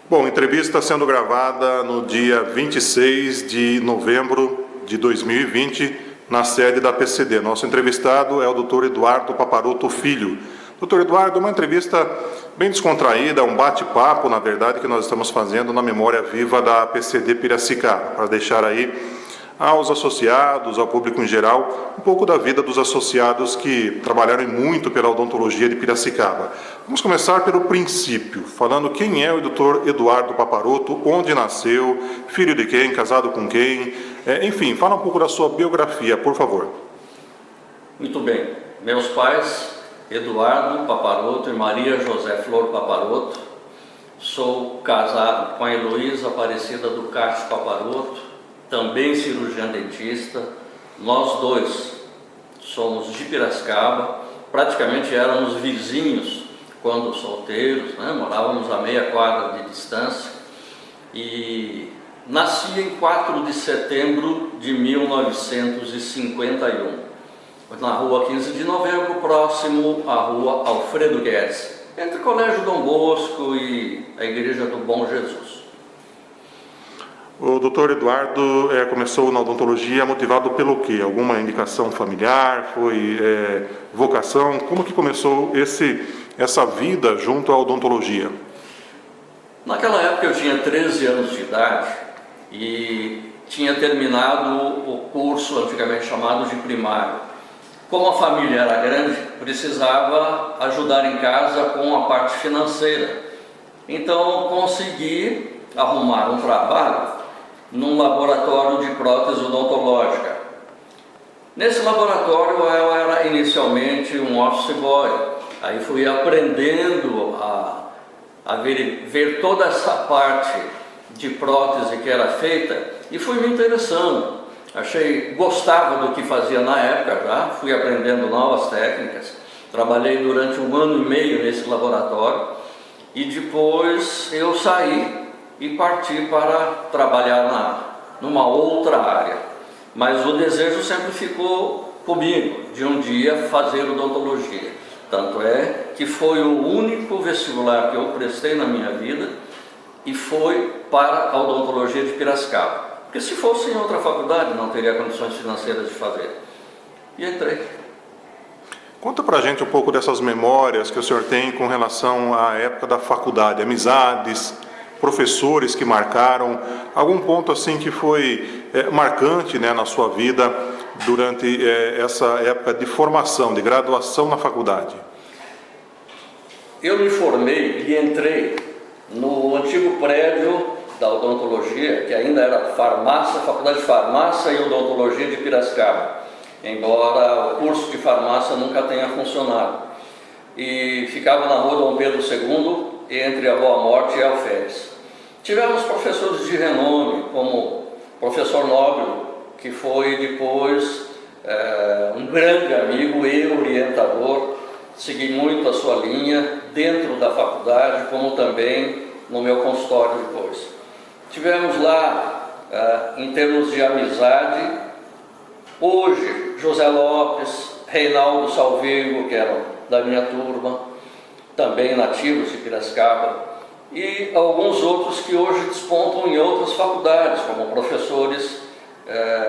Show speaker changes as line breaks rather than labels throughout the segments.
Bom, entrevista sendo gravada no dia 26 de novembro de 2020, na sede da PCD. Nosso entrevistado é o Dr. Eduardo Paparoto Filho. Dr. Eduardo, uma entrevista bem descontraída, um bate-papo, na verdade, que nós estamos fazendo na memória viva da PCD Piracicaba, para deixar aí aos associados, ao público em geral, um pouco da vida dos associados que trabalharam muito pela odontologia de Piracicaba. Vamos começar pelo princípio, falando quem é o Dr. Eduardo Paparoto, onde nasceu, filho de quem, casado com quem, enfim, fala um pouco da sua biografia, por favor.
Muito bem. Meus pais, Eduardo Paparoto e Maria José Flor Paparoto. Sou casado com a Heloísa Aparecida do Castro Paparoto, também cirurgião dentista. Nós dois somos de Piracicaba, praticamente éramos vizinhos quando solteiros, né? Morávamos a meia quadra de distância, e nasci em 4 de setembro de 1951, na rua 15 de novembro, próximo à rua Alfredo Guedes, entre o Colégio Dom Bosco e a Igreja do Bom Jesus.
O doutor Eduardo começou na odontologia motivado pelo quê? Alguma indicação familiar? Foi vocação? Como que começou essa vida junto à odontologia?
Naquela época eu tinha 13 anos de idade e tinha terminado o curso antigamente chamado de primário. Como a família era grande, precisava ajudar em casa com a parte financeira. Então consegui arrumar um trabalho num laboratório de prótese odontológica. Nesse laboratório eu era inicialmente um office boy. Aí fui aprendendo a ver toda essa parte de prótese que era feita e fui me interessando. Gostava do que fazia na época já, fui aprendendo novas técnicas. Trabalhei durante 1 ano e meio nesse laboratório e depois eu saí e parti para trabalhar numa outra área. Mas o desejo sempre ficou comigo, de um dia fazer odontologia. Tanto é que foi o único vestibular que eu prestei na minha vida e foi para a odontologia de Piracicaba. Porque se fosse em outra faculdade não teria condições financeiras de fazer. E entrei.
Conta pra gente um pouco dessas memórias que o senhor tem com relação à época da faculdade, amizades, professores que marcaram, algum ponto assim que foi marcante, né, na sua vida durante essa época de formação, de graduação na faculdade.
Eu me formei e entrei no antigo prédio da odontologia, que ainda era farmácia, Faculdade de Farmácia e Odontologia de Piracicaba, embora o curso de farmácia nunca tenha funcionado. E ficava na rua Dom Pedro II, entre a Boa Morte e a Alferes. Tivemos professores de renome, como o professor Nóbrego, que foi depois um grande amigo e orientador. Segui muito a sua linha dentro da faculdade, como também no meu consultório depois. Tivemos lá, em termos de amizade, hoje, José Lopes, Reinaldo Salvego, que eram da minha turma, também nativos de Piracicaba, e alguns outros que hoje despontam em outras faculdades, como professores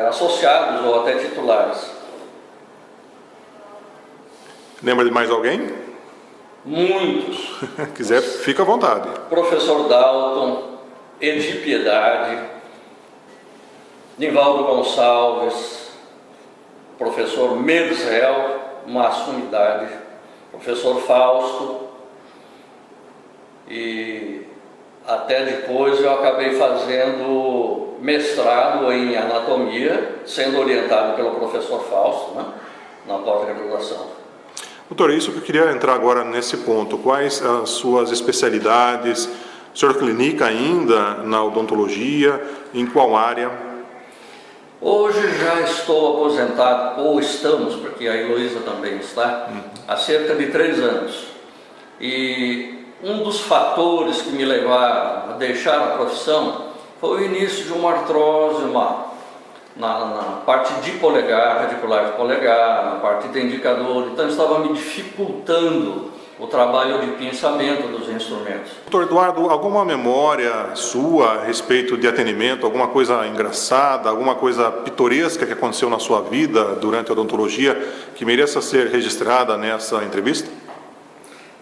associados ou até titulares.
Lembra de mais alguém?
Muitos.
Quiser, fica à vontade.
Professor Dalton, Edi Piedade, Nivaldo Gonçalves, professor Merzel, uma sumidade, professor Fausto, e até depois eu acabei fazendo mestrado em anatomia, sendo orientado pelo professor Fausto, né, na pós-graduação.
Doutor, é isso que eu queria entrar agora nesse ponto. Quais as suas especialidades? O senhor clinica ainda na odontologia? Em qual área?
Hoje já estou aposentado, ou estamos, porque a Heloísa também está, há cerca de 3 anos. E um dos fatores que me levaram a deixar a profissão foi o início de uma artrose, na parte de polegar, radicular de polegar, na parte de indicador. Então estava me dificultando o trabalho de pinçamento dos instrumentos.
Doutor Eduardo, alguma memória sua a respeito de atendimento, alguma coisa engraçada, alguma coisa pitoresca que aconteceu na sua vida durante a odontologia que mereça ser registrada nessa entrevista?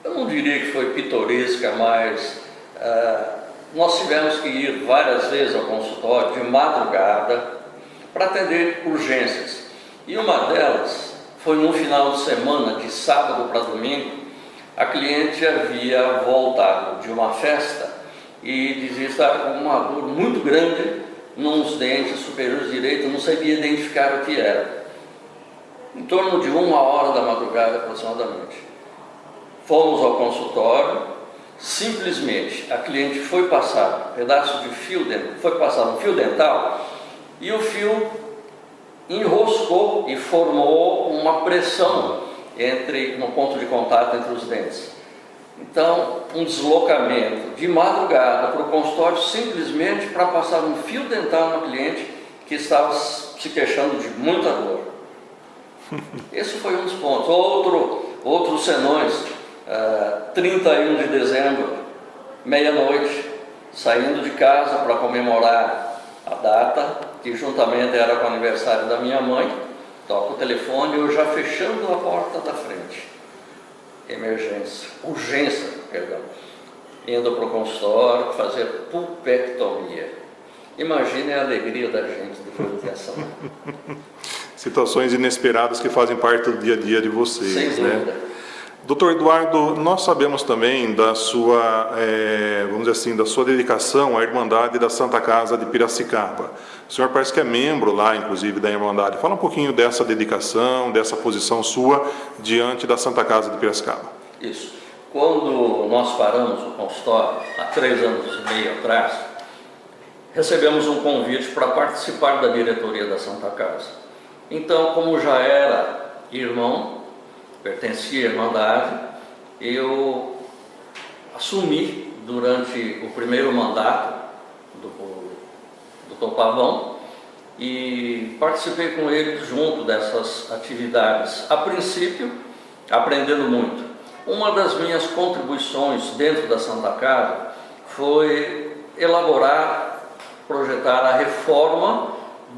Eu não diria que foi pitoresca, mas nós tivemos que ir várias vezes ao consultório de madrugada para atender urgências. E uma delas foi no final de semana, de sábado para domingo. A cliente havia voltado de uma festa e dizia estar com uma dor muito grande nos dentes superiores direitos, não sabia identificar o que era. Em torno de 1h da madrugada aproximadamente. Fomos ao consultório, simplesmente a cliente foi passar um pedaço de fio dental, foi passar um fio dental e o fio enroscou e formou uma pressão no ponto de contato entre os dentes. Então, um deslocamento de madrugada para o consultório simplesmente para passar um fio dental na cliente que estava se queixando de muita dor. Esse foi um dos pontos. Outros senões, 31 de dezembro, meia-noite, saindo de casa para comemorar a data, que juntamente era com o aniversário da minha mãe. Toca o telefone, eu já fechando a porta da frente. Urgência, perdão. Indo para o consultório fazer pulpectomia. Imagine a alegria da gente depois de ter ação.
Situações inesperadas que fazem parte do dia a dia de vocês,
sem dúvida.
Né? Doutor Eduardo, nós sabemos também da sua, vamos dizer assim, da sua dedicação à Irmandade da Santa Casa de Piracicaba. O senhor parece que é membro lá, inclusive, da Irmandade. Fala um pouquinho dessa dedicação, dessa posição sua diante da Santa Casa de Piracicaba.
Isso. Quando nós paramos o consultório, há 3 anos e meio atrás, recebemos um convite para participar da diretoria da Santa Casa. Então, como já era irmão, pertencia à Irmandade, eu assumi durante o primeiro mandato do Dr. Pavão e participei com ele junto dessas atividades. A princípio, aprendendo muito. Uma das minhas contribuições dentro da Santa Casa foi elaborar, projetar a reforma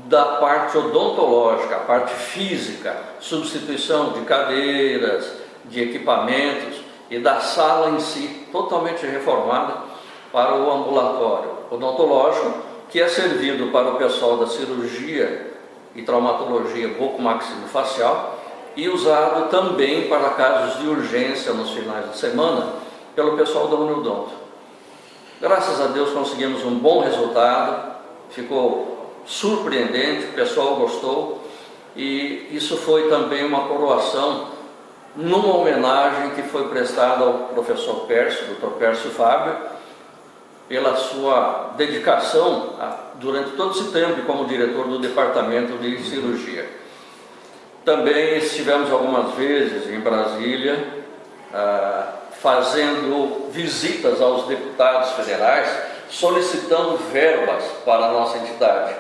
da parte odontológica, a parte física, substituição de cadeiras, de equipamentos e da sala em si, totalmente reformada para o ambulatório odontológico, que é servido para o pessoal da cirurgia e traumatologia bucomaxilofacial e usado também para casos de urgência nos finais de semana pelo pessoal da Uniodonto. Graças a Deus conseguimos um bom resultado, ficou surpreendente, o pessoal gostou e isso foi também uma coroação numa homenagem que foi prestada ao professor Pércio, Dr. Pércio Fábio, pela sua dedicação durante todo esse tempo como diretor do departamento de cirurgia. Também estivemos algumas vezes em Brasília fazendo visitas aos deputados federais, solicitando verbas para a nossa entidade,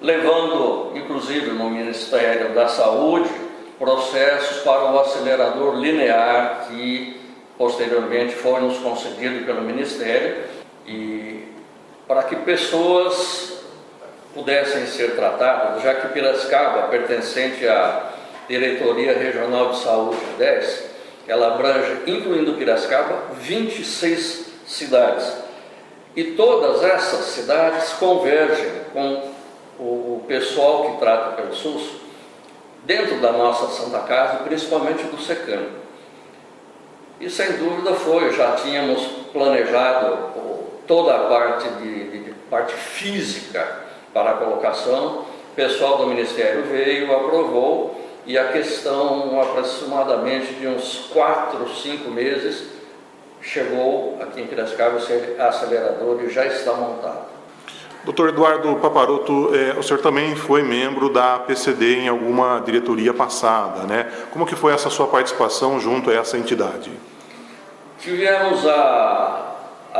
levando, inclusive, no Ministério da Saúde, processos para o acelerador linear que, posteriormente, foi nos concedido pelo Ministério, e para que pessoas pudessem ser tratadas, já que Piracicaba, pertencente à Diretoria Regional de Saúde 10, ela abrange, incluindo Piracicaba, 26 cidades. E todas essas cidades convergem com o pessoal que trata pelo SUS dentro da nossa Santa Casa, principalmente do SECAM. E sem dúvida já tínhamos planejado toda a parte parte física para a colocação, o pessoal do Ministério veio, aprovou, e a questão, aproximadamente de uns 4, 5 meses, chegou aqui em Piracicaba o acelerador e já está montado.
Doutor Eduardo Paparoto, o senhor também foi membro da PCD em alguma diretoria passada, né? Como que foi essa sua participação junto a essa entidade?
Tivemos a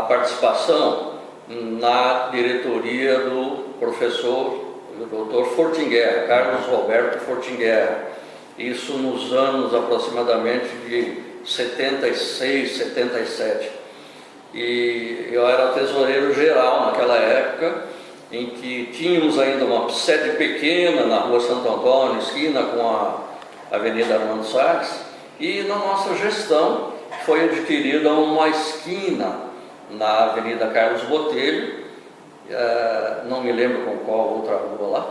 participação na diretoria do professor, do Dr. Fortinguerra, Carlos Roberto Fortinguerra. Isso nos anos aproximadamente de 76, 77. E eu era tesoureiro geral naquela época, em que tínhamos ainda uma sede pequena na rua Santo Antônio, esquina com a Avenida Armando Salles, e na nossa gestão foi adquirida uma esquina na Avenida Carlos Botelho, não me lembro com qual outra rua lá,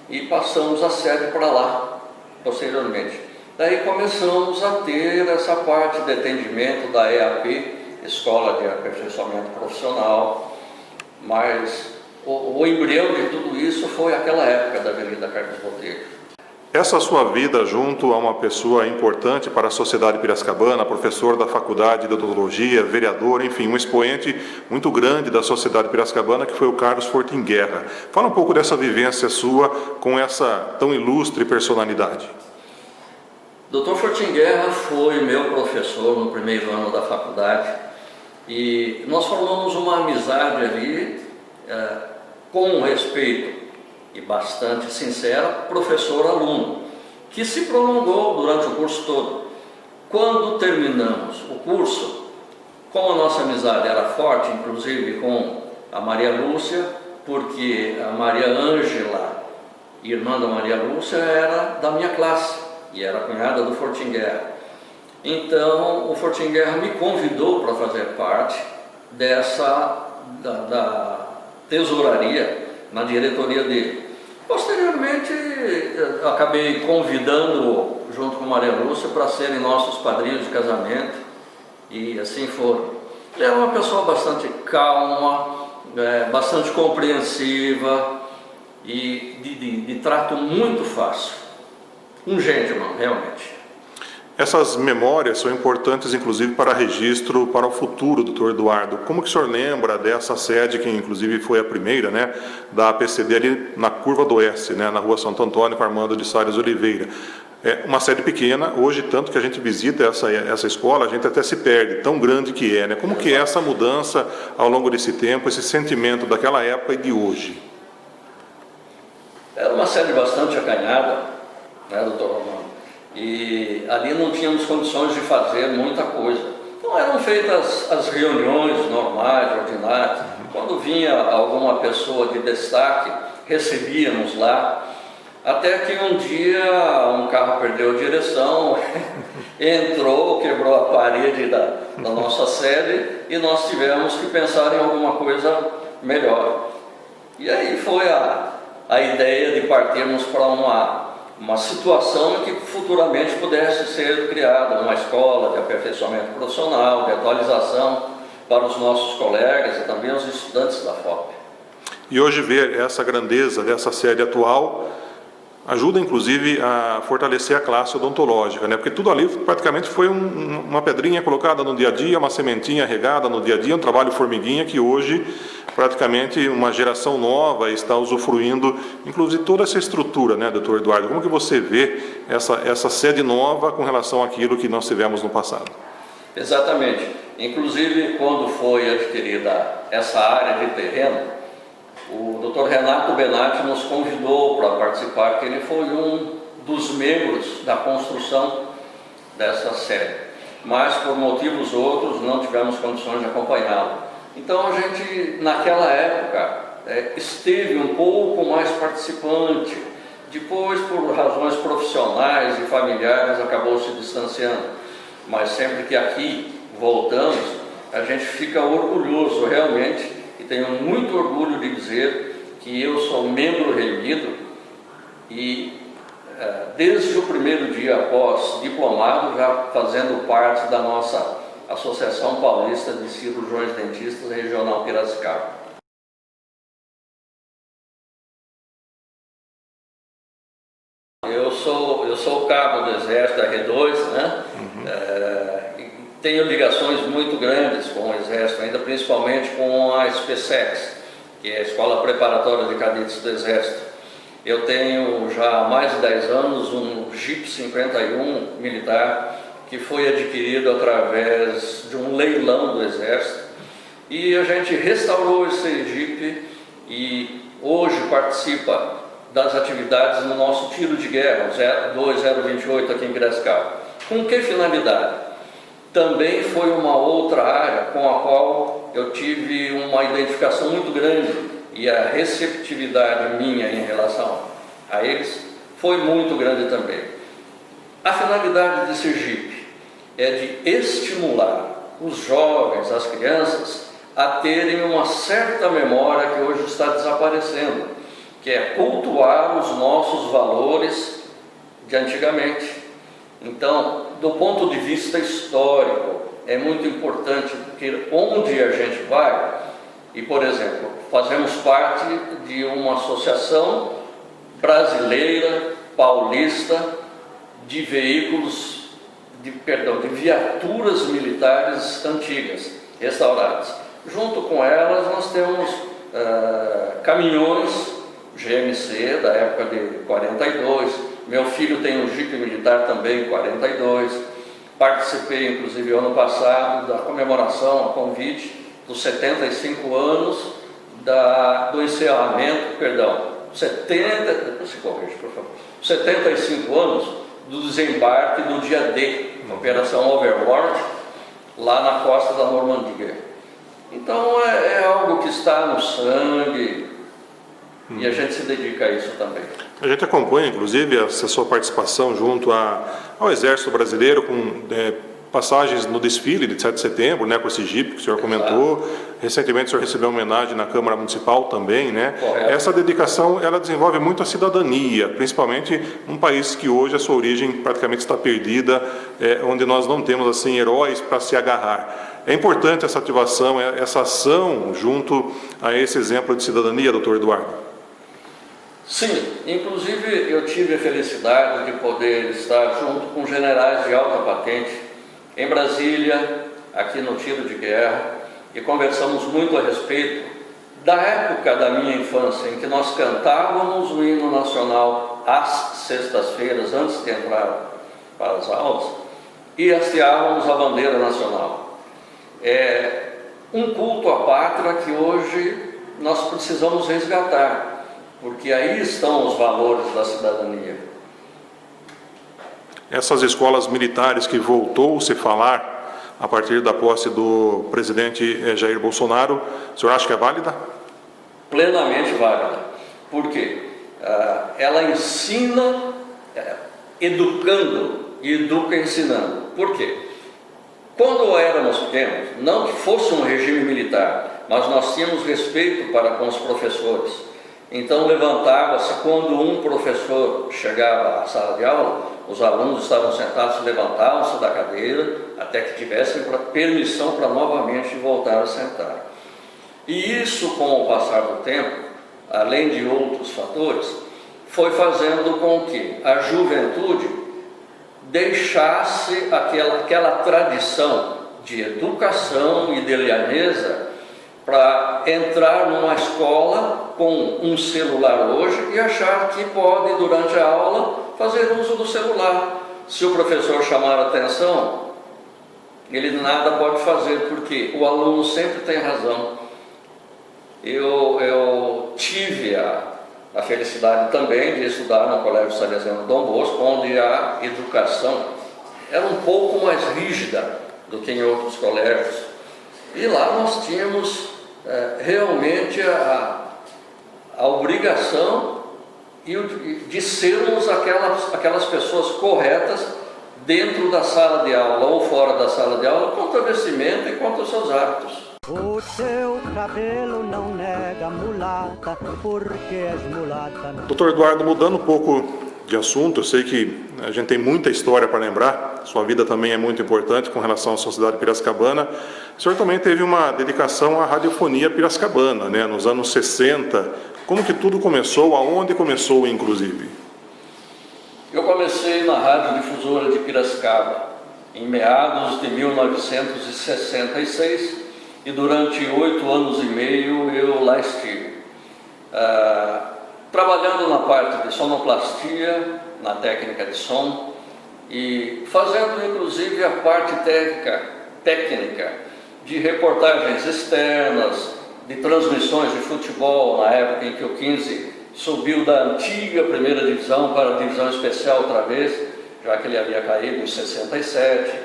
e passamos a sede para lá, posteriormente. Daí começamos a ter essa parte de atendimento da EAP, Escola de Aperfeiçoamento Profissional, mas o embrião de tudo isso foi aquela época da Avenida Carlos Botelho.
Essa sua vida junto a uma pessoa importante para a sociedade piracicabana, professor da Faculdade de Odontologia, vereador, enfim, um expoente muito grande da sociedade piracicabana, que foi o Carlos Fortinguerra. Fala um pouco dessa vivência sua com essa tão ilustre personalidade.
Dr. Fortinguerra foi meu professor no primeiro ano da faculdade e nós formamos uma amizade ali com respeito e bastante sincera, professor-aluno, que se prolongou durante o curso todo. Quando terminamos o curso, como a nossa amizade era forte, inclusive com a Maria Lúcia, porque a Maria Ângela, irmã da Maria Lúcia, era da minha classe e era cunhada do Fortinguerra. Então, o Fortinguerra me convidou para fazer parte da tesouraria na diretoria dele. Posteriormente, acabei convidando-o, junto com Maria Lúcia, para serem nossos padrinhos de casamento, e assim foram. Ele era uma pessoa bastante calma, bastante compreensiva e de trato muito fácil. Um gentleman, realmente.
Essas memórias são importantes, inclusive, para registro para o futuro, doutor Eduardo. Como que o senhor lembra dessa sede, que inclusive foi a primeira, né, da APCD ali na Curva do Oeste, né, na rua Santo Antônio, com Armando de Salles Oliveira? É uma sede pequena, hoje, tanto que a gente visita essa escola, a gente até se perde, tão grande que é, né? Como que é essa mudança ao longo desse tempo, esse sentimento daquela época e de hoje?
Era uma sede bastante acanhada, né, doutor Romano? E ali não tínhamos condições de fazer muita coisa. Então eram feitas as reuniões normais, ordinárias. Quando vinha alguma pessoa de destaque, recebíamos lá. Até que um dia um carro perdeu a direção, entrou, quebrou a parede da nossa sede e nós tivemos que pensar em alguma coisa melhor. E aí foi a ideia de partirmos para uma situação em que futuramente pudesse ser criada uma escola de aperfeiçoamento profissional, de atualização para os nossos colegas e também os estudantes da FOP.
E hoje ver essa grandeza dessa sede atual ajuda, inclusive, a fortalecer a classe odontológica, né? Porque tudo ali praticamente foi uma pedrinha colocada no dia a dia, uma sementinha regada no dia a dia, um trabalho formiguinha que hoje, praticamente, uma geração nova está usufruindo, inclusive, toda essa estrutura, né, doutor Eduardo? Como que você vê essa sede nova com relação àquilo que nós tivemos no passado?
Exatamente. Inclusive, quando foi adquirida essa área de terreno, o Dr. Renato Benatti nos convidou para participar, que ele foi um dos membros da construção dessa sede, mas por motivos outros não tivemos condições de acompanhá-lo. Então a gente, naquela época, esteve um pouco mais participante, depois por razões profissionais e familiares acabou se distanciando, mas sempre que aqui voltamos, a gente fica orgulhoso realmente. E tenho muito orgulho de dizer que eu sou membro remido e desde o primeiro dia após diplomado, já fazendo parte da nossa Associação Paulista de Cirurgiões Dentistas Regional Piracicaba. Eu sou cabo do Exército R2, né? Tenho ligações muito grandes com o Exército, ainda principalmente com a SPSEX, que é a Escola Preparatória de Cadetes do Exército. Eu tenho já há mais de 10 anos um Jeep 51 militar, que foi adquirido através de um leilão do Exército. E a gente restaurou esse Jeep e hoje participa das atividades no nosso tiro de guerra, o 2.028 aqui em Piracicaba. Com que finalidade? também foi uma outra área com a qual eu tive uma identificação muito grande, e a receptividade minha em relação a eles foi muito grande também. A finalidade desse GIP é de estimular os jovens, as crianças, a terem uma certa memória que hoje está desaparecendo, que é cultuar os nossos valores de antigamente. Então, do ponto de vista histórico, é muito importante, porque onde a gente vai, e por exemplo, fazemos parte de uma associação brasileira, paulista, de veículos, de viaturas militares antigas, restauradas. Junto com elas nós temos caminhões GMC da época de 42, meu filho tem um Jeep militar também, 42, participei inclusive ano passado da comemoração, a convite dos 75 anos do encerramento, 75 anos do desembarque do dia D, Operação Overlord, lá na costa da Normandia. Então é algo que está no sangue e a gente se dedica a isso também.
A gente acompanha, inclusive, a sua participação junto ao Exército Brasileiro, com passagens no desfile de 7 de setembro, né, com esse Jeep que o senhor comentou. Recentemente o senhor recebeu uma homenagem na Câmara Municipal também, né?
Correto.
Essa dedicação, ela desenvolve muito a cidadania, principalmente num país que hoje a sua origem praticamente está perdida, onde nós não temos assim heróis para se agarrar. É importante essa ativação, essa ação junto a esse exemplo de cidadania, doutor Eduardo?
Sim, inclusive eu tive a felicidade de poder estar junto com generais de alta patente em Brasília, aqui no tiro de guerra, e conversamos muito a respeito da época da minha infância, em que nós cantávamos o hino nacional às sextas-feiras, antes de entrar para as aulas, e hasteávamos a bandeira nacional. É um culto à pátria que hoje nós precisamos resgatar, porque aí estão os valores da cidadania.
Essas escolas militares que voltou a se falar a partir da posse do presidente Jair Bolsonaro, o senhor acha que é válida?
Plenamente válida. Por quê? Ela ensina educando e educa ensinando. Por quê? Quando éramos pequenos, não que fosse um regime militar, mas nós tínhamos respeito para com os professores. Então levantava-se, quando um professor chegava à sala de aula, os alunos estavam sentados, levantavam-se da cadeira até que tivessem permissão para novamente voltar a sentar. E isso, com o passar do tempo, além de outros fatores, foi fazendo com que a juventude deixasse aquela tradição de educação e de lhaneza para entrar numa escola com um celular hoje e achar que pode, durante a aula, fazer uso do celular. Se o professor chamar a atenção, ele nada pode fazer, porque o aluno sempre tem razão. Eu tive a felicidade também de estudar no Colégio Salesiano Dom Bosco, onde a educação era um pouco mais rígida do que em outros colégios. E lá nós tínhamos realmente a obrigação de sermos aquelas pessoas corretas dentro da sala de aula ou fora da sala de aula, quanto ao vestimento e quanto aos seus hábitos.
O teu cabelo não nega mulata, porque és mulata.
Doutor Eduardo, mudando um pouco de assunto, eu sei que a gente tem muita história para lembrar, sua vida também é muito importante com relação à sociedade piracicabana. O senhor também teve uma dedicação à radiofonia piracicabana, né, nos anos 60. Como que tudo começou, aonde começou, inclusive?
Eu comecei na Rádio Difusora de Piracicaba, em meados de 1966, e durante 8 anos e meio eu lá estive. Trabalhando na parte de sonoplastia, na técnica de som, e fazendo inclusive a parte técnica de reportagens externas, de transmissões de futebol, na época em que o 15 subiu da antiga primeira divisão para a divisão especial outra vez, já que ele havia caído em 67.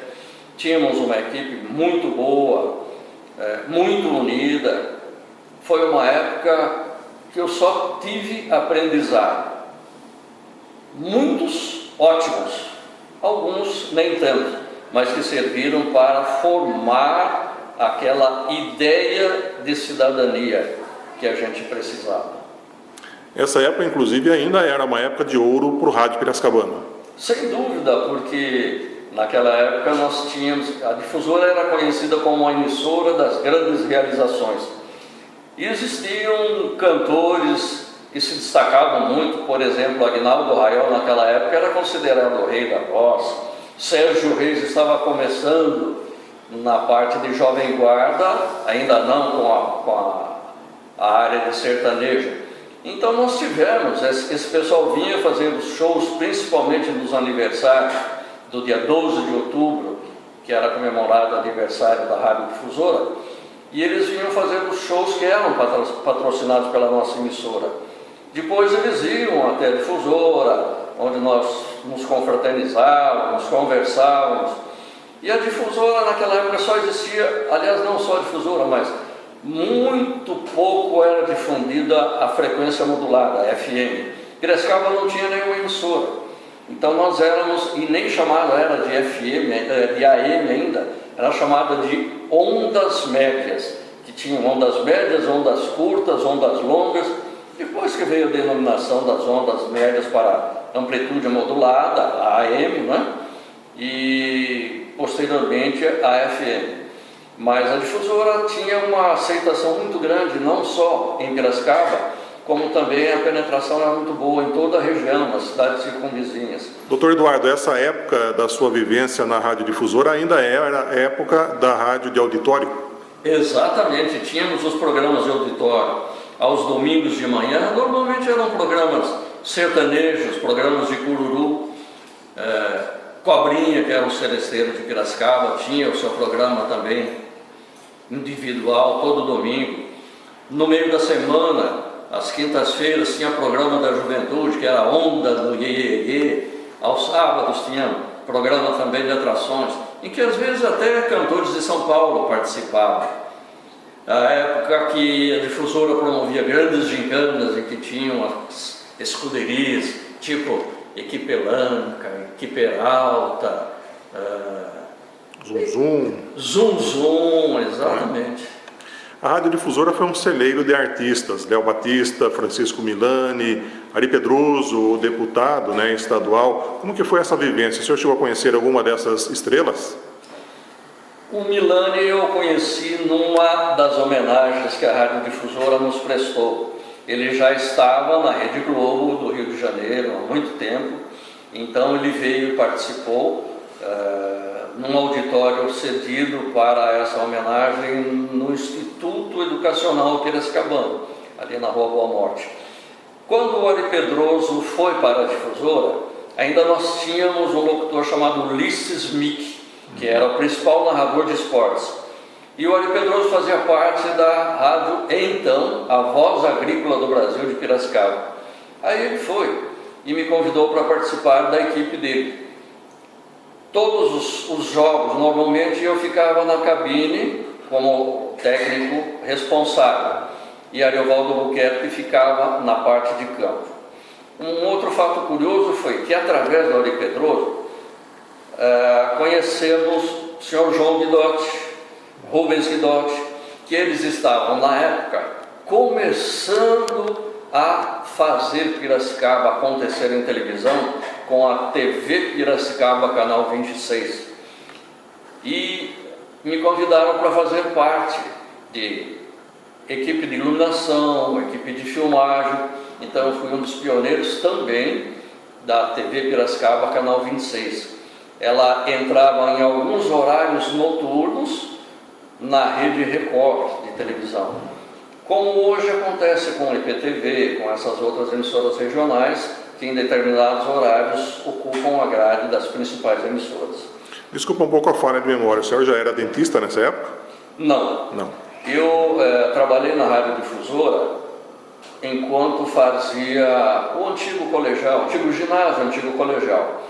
tínhamos uma equipe muito boa, muito unida. Foi uma época que eu só tive aprendizado. Muitos ótimos, alguns nem tanto, mas que serviram para formar aquela ideia de cidadania que a gente precisava.
Essa época, inclusive, ainda era uma época de ouro para o rádio piracicabano.
Sem dúvida, porque naquela época nós tínhamos, a difusora era conhecida como a emissora das grandes realizações. E existiam cantores que se destacavam muito, por exemplo, Aguinaldo Raiol naquela época era considerado o rei da voz. Sérgio Reis estava começando na parte de jovem guarda, ainda não com a área de sertanejo. Então nós tivemos, esse pessoal vinha fazendo shows, principalmente nos aniversários do dia 12 de outubro, que era comemorado o aniversário da Rádio Difusora, e eles vinham fazendo shows que eram patrocinados pela nossa emissora. Depois eles iam até a Difusora, onde nós nos confraternizávamos, conversávamos, e a Difusora naquela época só existia, aliás não só a Difusora, mas muito pouco era difundida a frequência modulada, a FM. Piracicaba não tinha nenhuma emissora, então nós éramos, e nem chamada era de FM, de AM ainda, era chamada de ondas médias, que tinham ondas médias, ondas curtas, ondas longas. Depois que veio a denominação das ondas médias para amplitude modulada, a AM, né? E posteriormente a FM. Mas a Difusora tinha uma aceitação muito grande, não só em Piracicaba, como também a penetração era muito boa em toda a região, nas cidades circunvizinhas.
Doutor Eduardo, essa época da sua vivência na Rádio Difusora ainda era a época da rádio de auditório?
Exatamente, tínhamos os programas de auditório aos domingos de manhã, normalmente eram programas sertanejos, programas de cururu, Cobrinha, que era o celesteiro de Piracicaba, tinha o seu programa também individual, todo domingo. No meio da semana, às quintas-feiras, tinha programa da juventude, que era a Onda do Iê. Aos sábados tinha programa também de atrações, em que às vezes até cantores de São Paulo participavam. A época que a Difusora promovia grandes gincanas e que tinham as escuderias, tipo Equipe Lanca, Equipe Alta, Zum Zum, exatamente.
A Rádio Difusora foi um celeiro de artistas, Léo Batista, Francisco Milani, Ari Pedroso, o deputado, né, estadual. Como que foi essa vivência? O senhor chegou a conhecer alguma dessas estrelas?
O Milani eu conheci numa das homenagens que a Rádio Difusora nos prestou. Ele já estava na Rede Globo do Rio de Janeiro há muito tempo, então ele veio e participou num auditório cedido para essa homenagem no Instituto Educacional Piracicabano, ali na Rua Boa Morte. Quando o Ari Pedroso foi para a Difusora, ainda nós tínhamos um locutor chamado Ulisses Mick, que era o principal narrador de esportes. E o Ari Pedroso fazia parte da rádio, então, a Voz Agrícola do Brasil de Piracicaba. Aí ele foi e me convidou para participar da equipe dele. Todos os jogos, normalmente, eu ficava na cabine como técnico responsável. E Ariovaldo Buquerque ficava na parte de campo. Um outro fato curioso foi que, através do Ari Pedroso, conhecemos o senhor João Guidotti, Rubens Guidotti, que eles estavam, na época, começando a fazer Piracicaba acontecer em televisão com a TV Piracicaba, canal 26. E me convidaram para fazer parte de equipe de iluminação, equipe de filmagem. Então eu fui um dos pioneiros também da TV Piracicaba, canal 26. Ela entrava em alguns horários noturnos na Rede Record de televisão, como hoje acontece com o IPTV, com essas outras emissoras regionais, que em determinados horários ocupam a grade das principais emissoras.
Desculpa um pouco a falha de memória, o senhor já era dentista nessa época?
Não.
Não.
Eu trabalhei na Rádio Difusora enquanto fazia o antigo colegial, antigo ginásio, antigo colegial.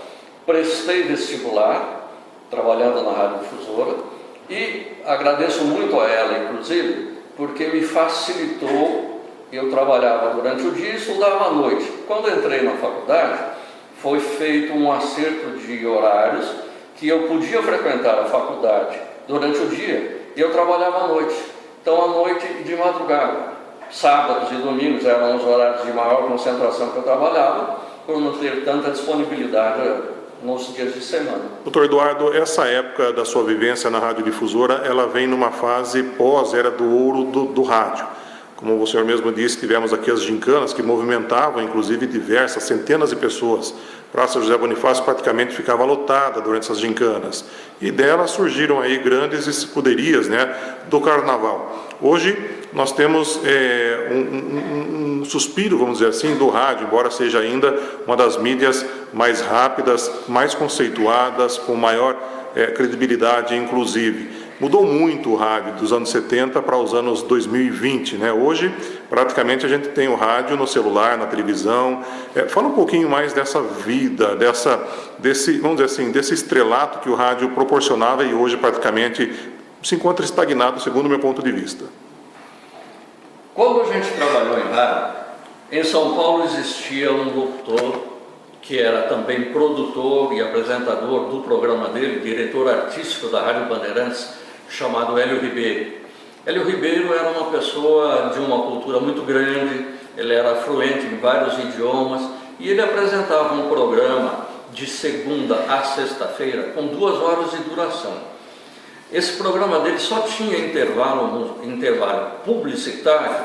Prestei vestibular, trabalhando na Rádio Difusora, e agradeço muito a ela, inclusive, porque me facilitou. Eu trabalhava durante o dia e estudava à noite. Quando entrei na faculdade, foi feito um acerto de horários que eu podia frequentar a faculdade durante o dia e eu trabalhava à noite. Então, à noite e de madrugada. Sábados e domingos eram os horários de maior concentração que eu trabalhava, por não ter tanta disponibilidade nos dias de semana.
Doutor Eduardo, essa época da sua vivência na Rádio Difusora, ela vem numa fase pós-era do ouro do rádio. Como o senhor mesmo disse, tivemos aqui as gincanas que movimentavam, inclusive, diversas, centenas de pessoas. Praça José Bonifácio praticamente ficava lotada durante essas gincanas. E delas surgiram aí grandes escuderias, né, do carnaval. Hoje nós temos um suspiro, vamos dizer assim, do rádio, embora seja ainda uma das mídias mais rápidas, mais conceituadas, com maior credibilidade, inclusive. Mudou muito o rádio dos anos 70 para os anos 2020, né? Hoje, praticamente, a gente tem o rádio no celular, na televisão. Fala um pouquinho mais dessa vida, desse, vamos dizer assim, desse estrelato que o rádio proporcionava e hoje, praticamente, se encontra estagnado, segundo o meu ponto de vista.
Quando a gente trabalhou em rádio, em São Paulo existia um locutor que era também produtor e apresentador do programa dele, diretor artístico da Rádio Bandeirantes, chamado Hélio Ribeiro. Hélio Ribeiro era uma pessoa de uma cultura muito grande, ele era fluente em vários idiomas e ele apresentava um programa de segunda a sexta-feira com 2 horas de duração. Esse programa dele só tinha intervalo publicitário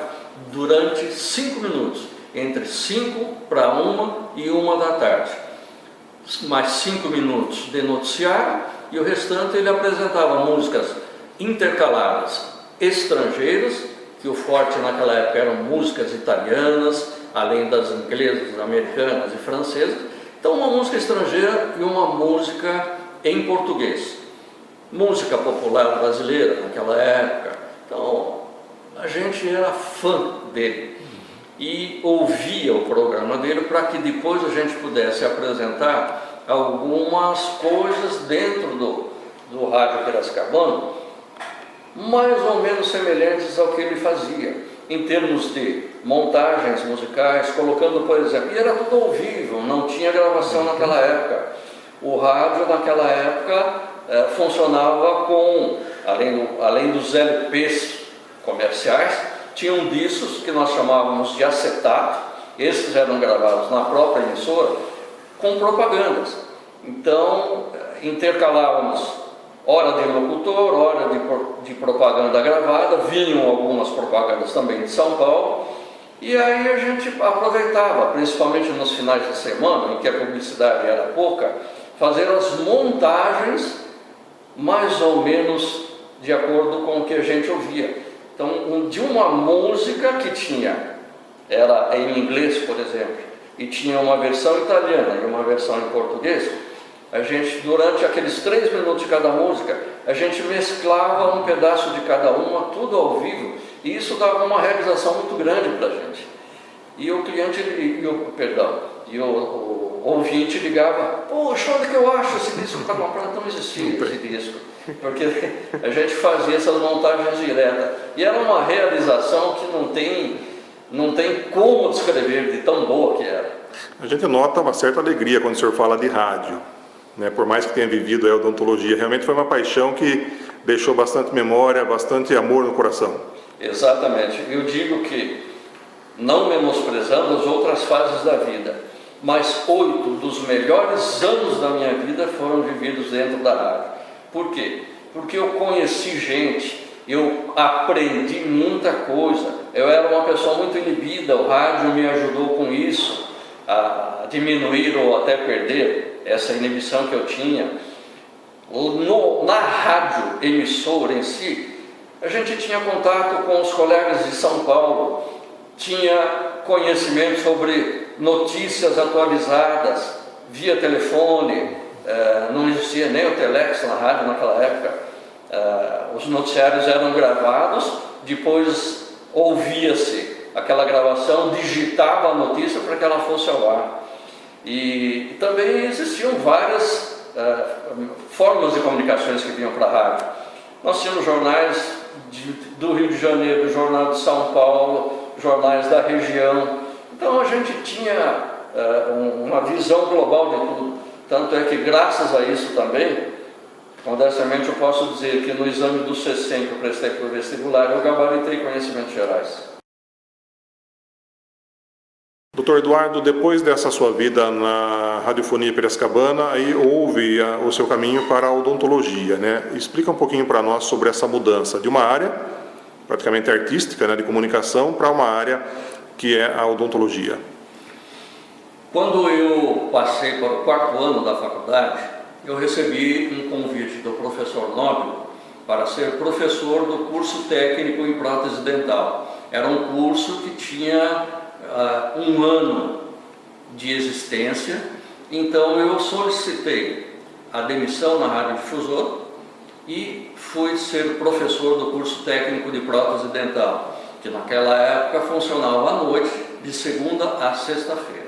durante 5 minutos, entre 5 para 1 e 1 da tarde. Mais 5 minutos de noticiário e o restante ele apresentava músicas intercaladas estrangeiras, que o forte naquela época eram músicas italianas, além das inglesas, americanas e francesas. Então uma música estrangeira e uma música em português. Música popular brasileira naquela época. Então a gente era fã dele e ouvia o programa dele para que depois a gente pudesse apresentar algumas coisas dentro do Rádio Piracicabano, mais ou menos semelhantes ao que ele fazia, em termos de montagens musicais, colocando, por exemplo, e era tudo ao vivo, não tinha gravação naquela época. O rádio naquela época funcionava com, além dos LPs comerciais, tinham discos que nós chamávamos de acetato, esses eram gravados na própria emissora, com propagandas. Então, intercalávamos hora de locutor, hora de propaganda gravada, vinham algumas propagandas também de São Paulo, e aí a gente aproveitava, principalmente nos finais de semana, em que a publicidade era pouca, fazer as montagens mais ou menos de acordo com o que a gente ouvia. Então, de uma música que era em inglês, por exemplo, e tinha uma versão italiana e uma versão em português, a gente, durante aqueles 3 minutos de cada música, a gente mesclava um pedaço de cada uma, tudo ao vivo, e isso dava uma realização muito grande para a gente. E o cliente, o ouvinte ligava: poxa, onde que eu acho esse disco para comprar? Não existia esse disco, porque a gente fazia essas montagens diretas, e era uma realização que não tem como descrever de tão boa que era.
A gente nota uma certa alegria quando o senhor fala de rádio, né? Por mais que tenha vivido a odontologia, realmente foi uma paixão que deixou bastante memória, bastante amor no coração.
Exatamente. Eu digo que, não menosprezando as outras fases da vida, mas 8 dos melhores anos da minha vida foram vividos dentro da rádio. Por quê? Porque eu conheci gente, eu aprendi muita coisa, eu era uma pessoa muito inibida, o rádio me ajudou com isso, a diminuir ou até perder essa inibição que eu tinha. Na rádio emissora em si, a gente tinha contato com os colegas de São Paulo, tinha conhecimento sobre notícias atualizadas via telefone, não existia nem o telex na rádio naquela época, os noticiários eram gravados, depois ouvia-se aquela gravação, digitava a notícia para que ela fosse ao ar. E também existiam várias formas de comunicações que vinham para a rádio. Nós tínhamos jornais do Rio de Janeiro, Jornal de São Paulo, jornais da região. Então a gente tinha uma visão global de tudo. Tanto é que, graças a isso também, modestamente eu posso dizer que no exame do C100 que eu prestei para o vestibular, eu gabaritei conhecimentos gerais.
Doutor Eduardo, depois dessa sua vida na radiofonia piracicabana, aí houve o seu caminho para a odontologia, né? Explica um pouquinho para nós sobre essa mudança de uma área praticamente artística, né, de comunicação, para uma área que é a odontologia.
Quando eu passei para o 4º ano da faculdade, eu recebi um convite do professor Nobel para ser professor do curso técnico em prótese dental. Era um curso que tinha 1 ano de existência, então eu solicitei a demissão na Rádio Difusora e fui ser professor do curso técnico de prótese dental, que naquela época funcionava à noite, de segunda a sexta-feira.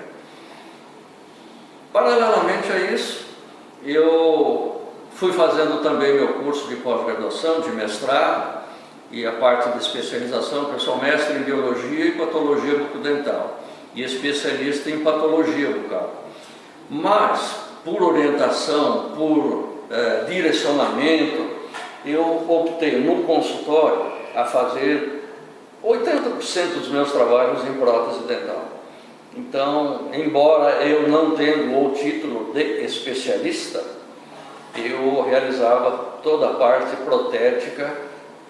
Paralelamente a isso, eu fui fazendo também meu curso de pós-graduação, de mestrado, e a parte de especialização, que eu sou mestre em biologia e patologia bucodental e especialista em patologia bucal. Mas, por orientação, por direcionamento, eu optei no consultório a fazer 80% dos meus trabalhos em prótese dental. Então, embora eu não tenha o título de especialista, eu realizava toda a parte protética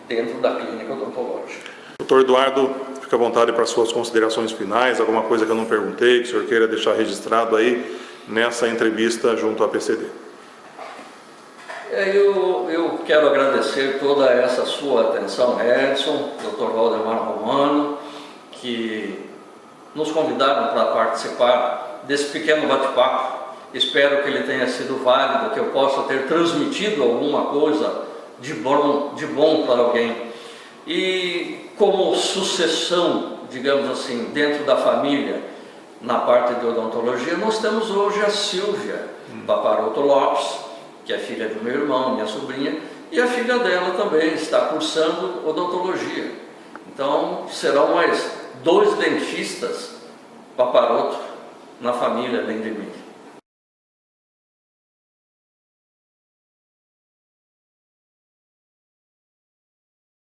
dentro da clínica odontológica.
Doutor Eduardo, fica à vontade para suas considerações finais, alguma coisa que eu não perguntei, que o senhor queira deixar registrado aí nessa entrevista junto à PCD.
Eu quero agradecer toda essa sua atenção, Edson, Dr. Waldemar Romano, que nos convidaram para participar desse pequeno bate-papo. Espero que ele tenha sido válido, que eu possa ter transmitido alguma coisa de bom para alguém. E como sucessão, digamos assim, dentro da família, na parte de odontologia, nós temos hoje a Silvia Paparoto Lopes, que é filha do meu irmão, minha sobrinha, e a filha dela também está cursando odontologia. Então serão mais 2 dentistas Paparoto na família, além de mim.